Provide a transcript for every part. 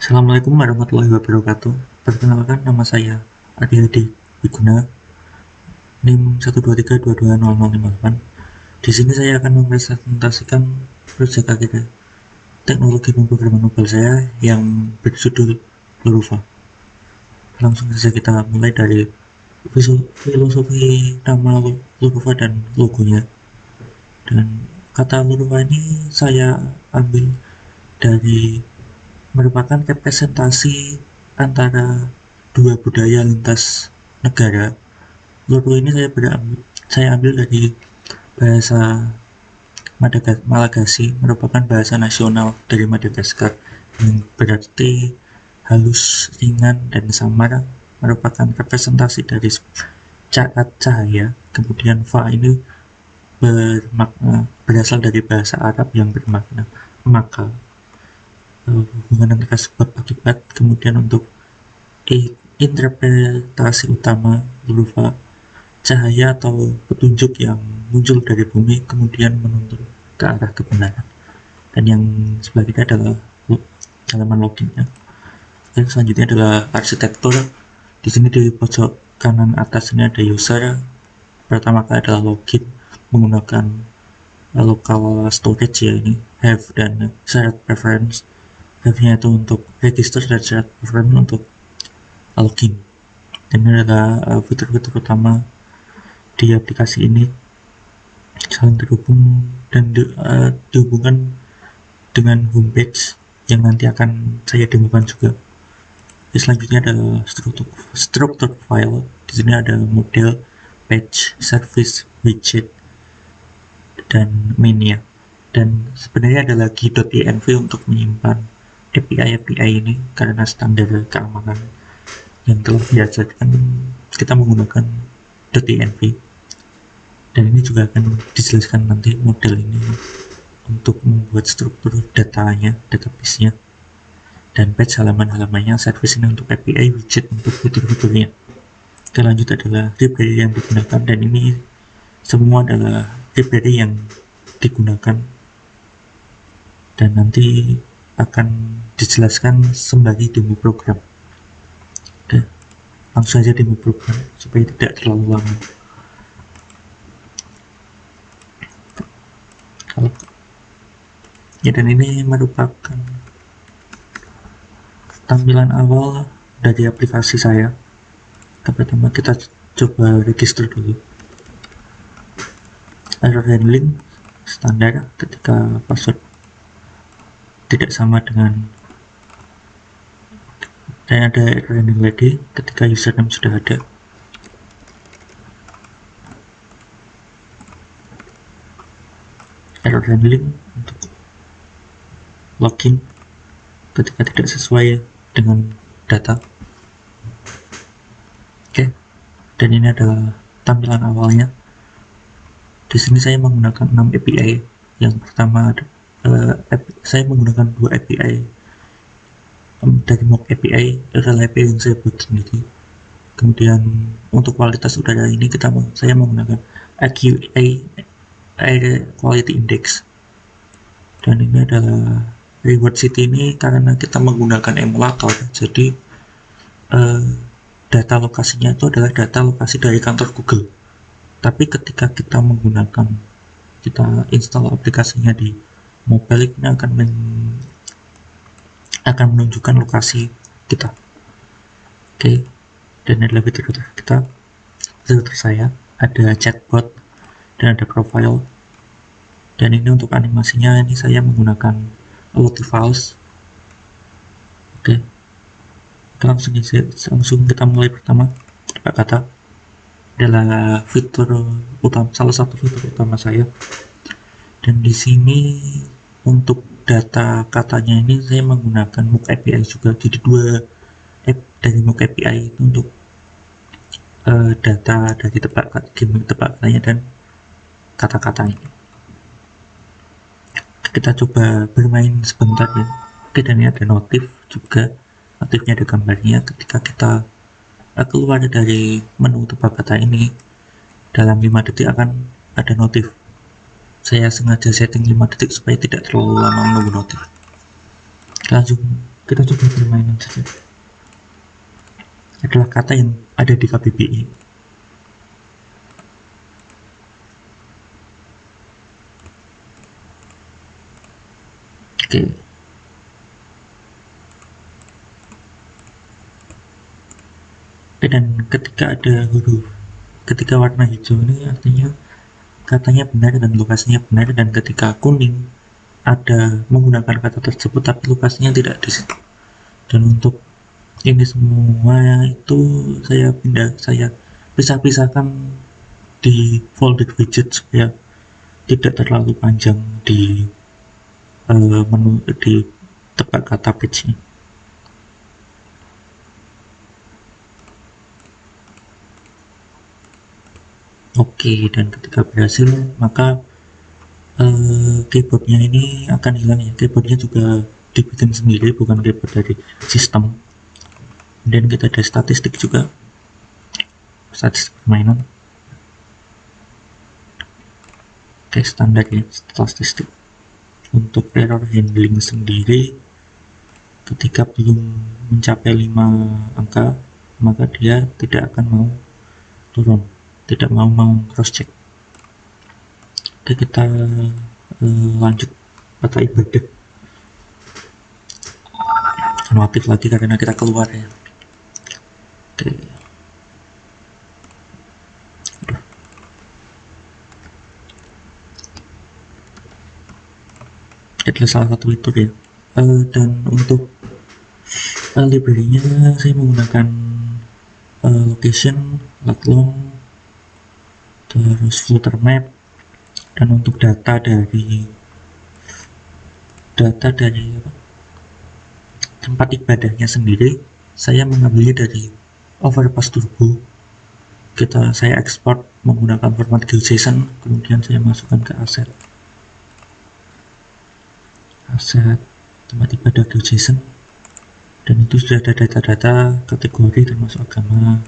Assalamualaikum warahmatullahi wabarakatuh. Perkenalkan, nama saya Adi Hadi Wiguna, NIM 123220058. Di sini saya akan mempresentasikan proyek akhir teknologi pemrograman mobile saya yang berjudul Lurufa. Langsung saja kita mulai dari filosofi nama Lurufa dan logonya. Dan kata Lurufa ini saya ambil dari merupakan representasi antara dua budaya lintas negara. Logo ini saya ambil dari bahasa Malagasy, merupakan bahasa nasional dari Madagaskar, yang berarti halus, ringan, dan samar, merupakan representasi dari cakat cahaya. Kemudian fa ini berasal dari bahasa Arab yang bermakna maka, hubungan antara sebab akibat. Kemudian untuk interpretasi utama berupa cahaya atau petunjuk yang muncul dari bumi kemudian menuntun ke arah kebenaran. Dan yang sebelah kita adalah halaman loginnya. Dan selanjutnya adalah arsitektur. Di sini di pojok kanan atas ini ada user. Pertama kali adalah login menggunakan local storage, ya, ini have dan shared preference. Have-nya itu untuk register dan shared preference untuk login. Dan ini adalah fitur-fitur utama di aplikasi ini, saling terhubung dan dihubungkan dengan homepage yang nanti akan saya demokan juga. Selanjutnya adalah struktur file. Di sini ada model, page, service, widget, dan menu. Dan sebenarnya ada lagi .env untuk menyimpan API ini, karena standar keamanan yang telah diajarkan kita menggunakan .env. Dan ini juga akan dijelaskan nanti model ini untuk membuat struktur datanya, database-nya, dan page halaman-halamannya, service ini untuk API, widget untuk fitur-fiturnya. Kita lanjut adalah library yang digunakan, dan ini semua adalah library yang digunakan dan nanti akan dijelaskan sembari demo program. Oke, langsung saja demo program supaya tidak terlalu lama. Ya, dan ini merupakan tampilan awal dari aplikasi saya. Pertama kita coba register dulu. Error handling standar ketika password tidak sama dengan, dan ada error handling lagi ketika username sudah ada. Error handling untuk login ketika tidak sesuai dengan data. Oke, dan ini adalah tampilan awalnya. Di sini saya menggunakan 6 API. Yang pertama saya menggunakan 2 API dari mock API, real API yang saya buat sendiri. Kemudian untuk kualitas udara ini saya menggunakan AQA, Air Quality Index. Dan ini adalah reward city ini karena kita menggunakan emulator, jadi data lokasinya itu adalah data lokasi dari kantor Google. Tapi ketika kita install aplikasinya di mobile, ini akan menunjukkan lokasi kita. Oke, dan adalah fitur kita. Fitur saya ada chatbot dan ada profile. Dan ini untuk animasinya, ini saya menggunakan Lotifals. Oke, langsung kita mulai. Pertama kata adalah fitur utama, salah satu fitur utama saya. Dan di sini untuk data katanya ini saya menggunakan mock API juga. Jadi 2 app dari mock API itu untuk data dari tebak katanya dan kata-katanya. Kita coba bermain sebentar ya. Oke, dan ini ada notif juga. Notifnya ada gambarnya. Ketika kita keluar dari menu tebak kata ini, dalam 5 detik akan ada notif. Saya sengaja setting 5 detik supaya tidak terlalu lama menunggu notif. Langsung Kita coba permainan saja. Adalah kata yang ada di KBBI. Oke. Dan ketika ada huruf, ketika warna hijau ini artinya katanya benar dan lokasinya benar, dan ketika kuning ada menggunakan kata tersebut tapi lokasinya tidak di situ. Dan untuk ini semua itu saya pisah-pisahkan di folded widget supaya tidak terlalu panjang di menu di tempat kata page-nya. Oke, dan ketika berhasil maka keyboardnya ini akan hilang ya. Keyboardnya juga dibikin sendiri, bukan keyboard dari sistem. Dan kita ada statistik juga, statistik permainan. Oke, standar ya statistik. Untuk error handling sendiri, ketika belum mencapai 5 angka maka dia tidak akan mau turun, tidak mau cross check. Oke, kita lanjut pada ibadah. Notif lagi karena kita keluar ya. Oke. Adalah salah satu fitur ya. Dan untuk library-nya saya menggunakan location, lat long, terus footer map, dan untuk data dari tempat ibadahnya sendiri saya mengambilnya dari Overpass Turbo. Saya ekspor menggunakan format GeoJSON, kemudian saya masukkan ke aset tempat ibadah GeoJSON, dan itu sudah ada data-data kategori termasuk agamanya.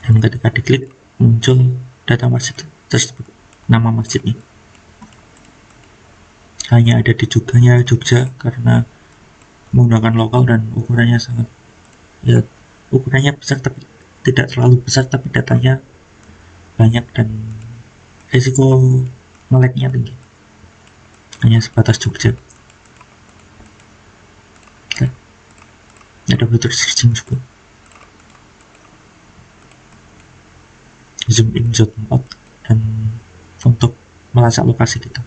Dan ketika diklik muncul data masjid tersebut, nama masjidnya hanya ada di Jogja karena menggunakan lokal dan ukurannya sangat ya, ukurannya besar tapi tidak terlalu besar, tapi datanya banyak dan risiko nge-lag-nya tinggi, hanya sebatas Jogja. Oke. Ada fitur searching juga, zoom in, zoom out, dan untuk melacak lokasi kita.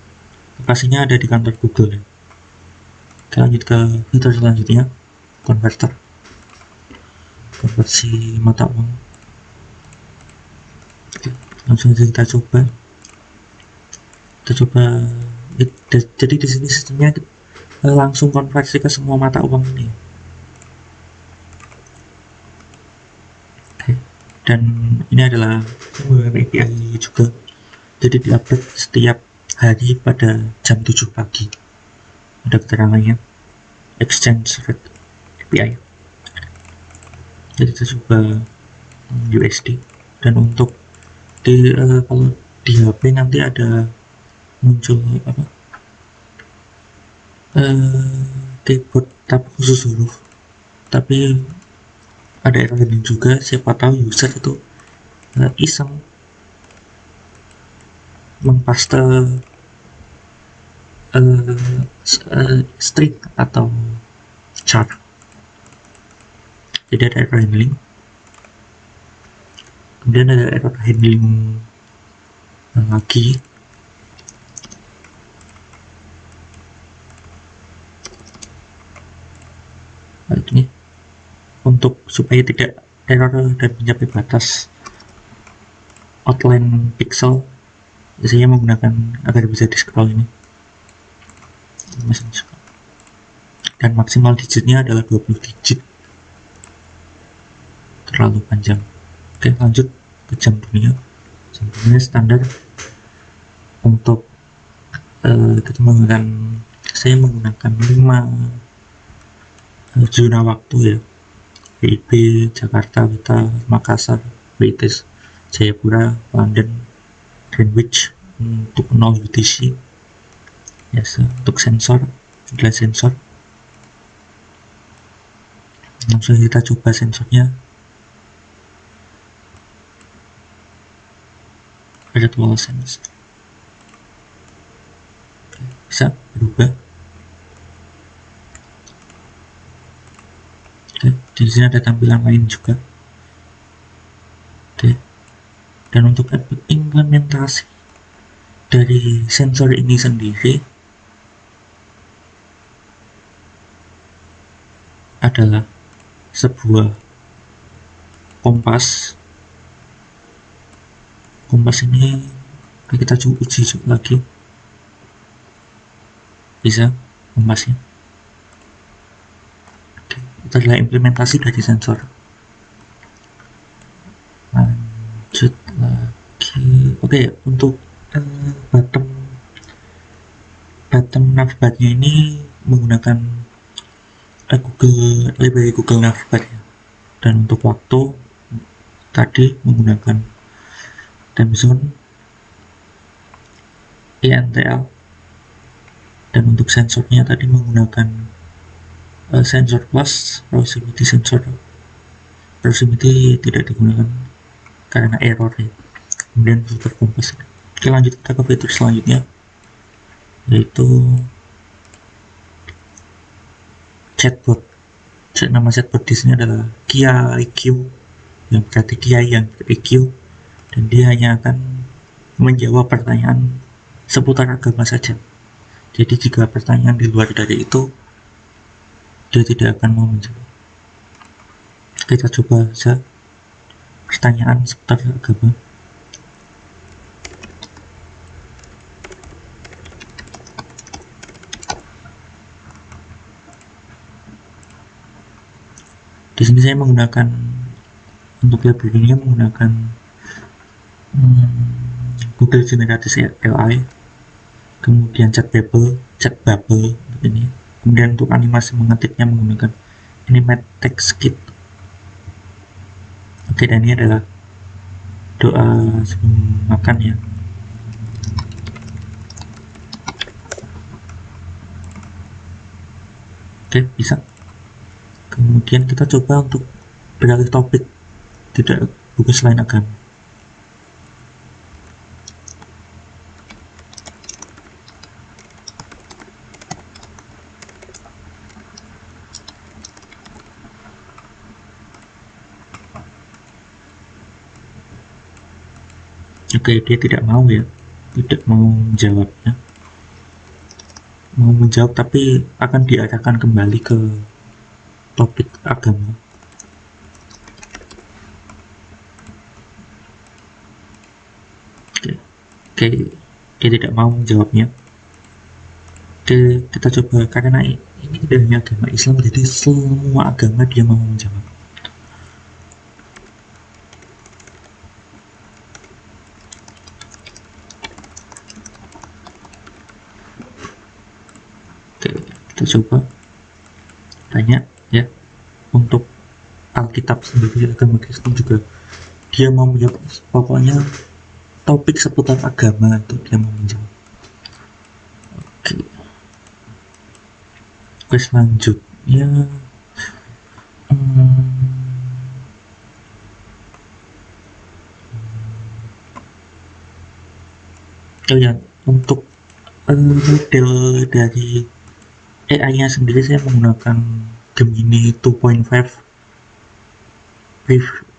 Lokasinya ada di kantor Google ya. Kita lanjut ke fitur selanjutnya, konversi mata uang. Oke, langsung saja kita coba. Jadi di sini sistemnya langsung konversi ke semua mata uang ini. Oke, dan ini adalah menggunakan API juga. Jadi diupdate setiap hari pada jam 7 pagi. Ada keterangannya, exchange rate API. Jadi kita coba USD. Dan untuk kalau di HP nanti ada muncul keyboard tab khusus huruf, tapi ada error handling juga. Siapa tahu user itu iseng mempaste string atau char, jadi ada error handling. Kemudian ada error handling lagi, ini untuk supaya tidak error dan mencapai batas outline pixel, saya menggunakan agar bisa di scroll ini, dan maksimal digitnya adalah 20 digit, terlalu panjang. Oke, lanjut ke jam dunia. Jam dunia standar untuk saya menggunakan 5 zona waktu ya, WIB, Jakarta, Wita, Makassar, British, Jayapura, London, Greenwich, untuk 0 UTC, yes, untuk sensor adalah sensor. Langsung kita coba sensornya. Ada dual sense. Bisa berubah. Oke, di sini ada tampilan lain juga. Oke. Dan untuk implementasi dari sensor ini sendiri adalah sebuah kompas. Kompas ini kita coba uji lagi. Bisa kompasnya. Oke, itu adalah implementasi dari sensor. Lanjut lagi. Oke, untuk bottom navbarnya ini menggunakan Google Navbar ya. Dan untuk waktu tadi menggunakan time zone, ENTL, dan untuk sensornya tadi menggunakan sensor plus proximity sensor. Proximity tidak digunakan karena error ya. Kemudian filter kompas. Oke, lanjut kita ke fitur selanjutnya, yaitu chatbot. Nama chatbot di sini adalah Kia IQ, yang berarti Kia yang IQ, dan dia hanya akan menjawab pertanyaan seputar agama saja. Jadi jika pertanyaan di luar dari itu, dia tidak akan mau menjawab. Kita coba saja pertanyaan seputar agama. Di sini saya menggunakan untuk library-nya menggunakan Google Generative AI, kemudian chat bubble ini. Kemudian untuk animasi mengetiknya menggunakan Animate Text Kit. Oke, dan ini adalah doa sebelum makan ya. Oke, bisa. Kemudian kita coba untuk beralih topik, tidak bukan selain agama. Oke, dia tidak mau ya, tidak mau menjawabnya. Mau menjawab tapi akan diarahkan kembali ke topik agama. Oke, dia tidak mau menjawabnya. Oke, kita coba, karena ini tidak hanya agama Islam, jadi semua agama dia mau menjawab. Oke, kita coba tanya ya, untuk Alkitab sendiri, agama Kristen juga dia mau menjawab. Pokoknya topik seputar agama itu dia mau menjawab. Oke, selanjutnya oh ya, untuk model dari AI-nya sendiri saya menggunakan Gemini 2.5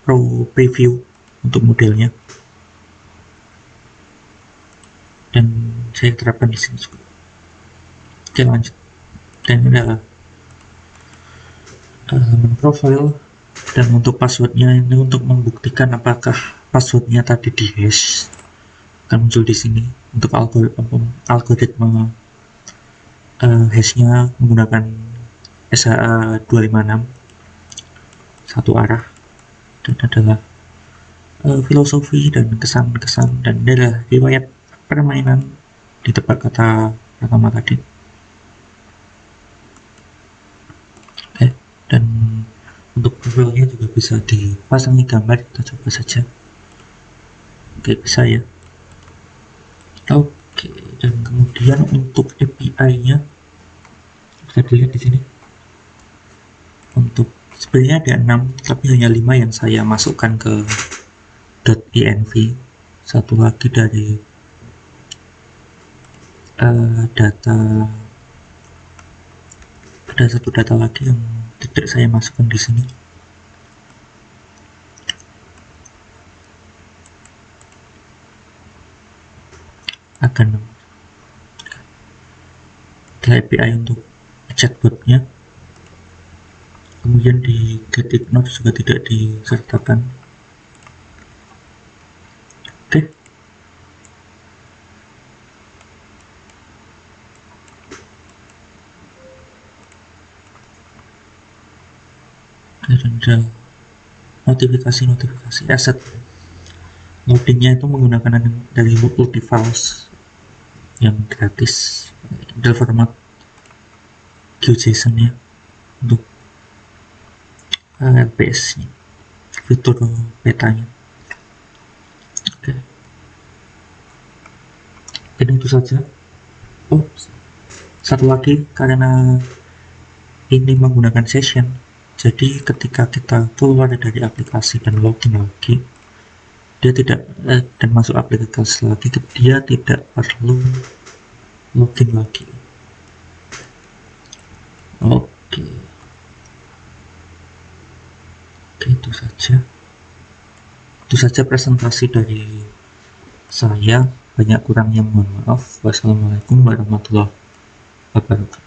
Pro Preview untuk modelnya, dan saya terapkan di sini juga. Oke, lanjut. Dan ini adalah profile, dan untuk passwordnya ini untuk membuktikan apakah passwordnya tadi di hash, akan muncul di sini. Untuk algoritma hashnya menggunakan SHA-256 satu arah, dan adalah filosofi dan kesan-kesan, dan adalah riwayat permainan di tempat kata pertama tadi. Oke, dan untuk profilnya juga bisa dipasangi gambar, kita coba saja. Oke, bisa ya. Oke, dan kemudian untuk API-nya bisa dilihat di sini. Untuk sebenarnya ada 6 tapi hanya 5 yang saya masukkan ke .env. Satu lagi dari data, ada satu data lagi yang tidak saya masukkan di sini. Akan ada API untuk chatbotnya. Kemudian di get.ignore juga tidak disertakan. Oke. Ada notifikasi asset. Loadingnya itu menggunakan dari Multifiles yang gratis, dalam format QJSON ya, untuk LPS nya, fitur petanya. Oke. Jadi itu saja. Oh, satu lagi, karena ini menggunakan session, jadi ketika kita keluar dari aplikasi dan login lagi, dia tidak dan masuk aplikasi lagi, dia tidak perlu login lagi. Oke, itu saja presentasi dari saya. Banyak kurangnya mohon maaf. Wassalamualaikum warahmatullahi wabarakatuh.